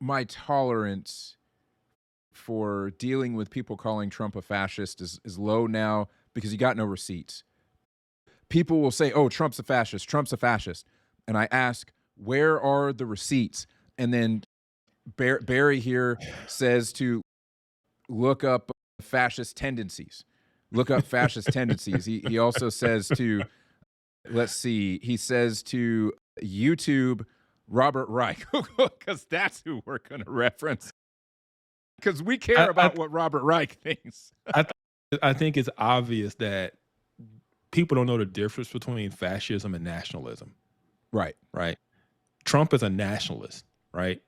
my tolerance for dealing with people calling Trump a fascist is low now because you got no receipts. People will say, "Oh, Trump's a fascist. Trump's a fascist," and I ask, "Where are the receipts?" And then Barry here says to look up fascist tendencies. Look up fascist tendencies. He also says to, let's see, he says to YouTube Robert Reich, because that's who we're going to reference. Because we care I I about what Robert Reich thinks. I, I think it's obvious that people don't know the difference between fascism and nationalism, Right. right? Trump is a nationalist, right?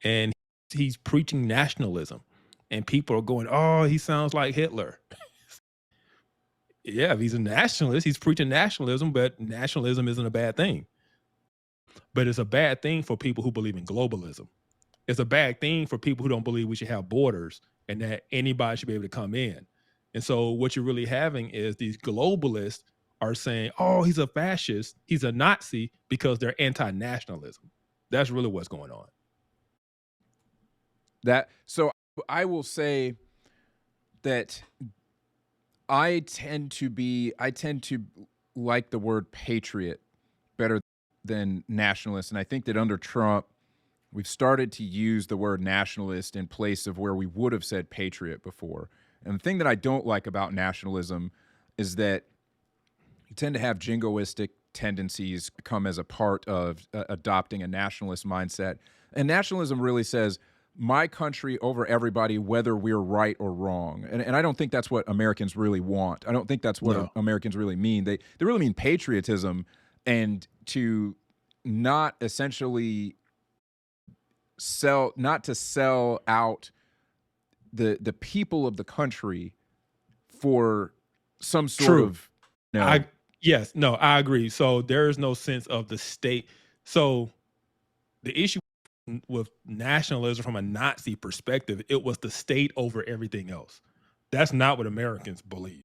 And he's preaching nationalism, and people are going, "Oh, he sounds like Hitler." Yeah, if he's a nationalist, he's preaching nationalism, but nationalism isn't a bad thing. But it's a bad thing for people who believe in globalism. It's a bad thing for people who don't believe we should have borders and that anybody should be able to come in. And so what you're really having is these globalists are saying, "Oh, he's a fascist, he's a Nazi," because they're anti-nationalism. That's really what's going on. That so I will say that I tend to like the word patriot better than nationalist, and I think that under Trump we've started to use the word nationalist in place of where we would have said patriot before. And the thing that I don't like about nationalism is that you tend to have jingoistic tendencies come as a part of adopting a nationalist mindset. And nationalism really says, my country over everybody, whether we're right or wrong. And I don't think that's what Americans really want. I don't think that's what No. Americans really mean. They really mean patriotism and to not essentially not to sell out the people of the country for some sort True. of, you know, I Yes, no, I agree. So there is no sense of the state. So the issue with nationalism from a Nazi perspective, it was the state over everything else. That's not what Americans believe.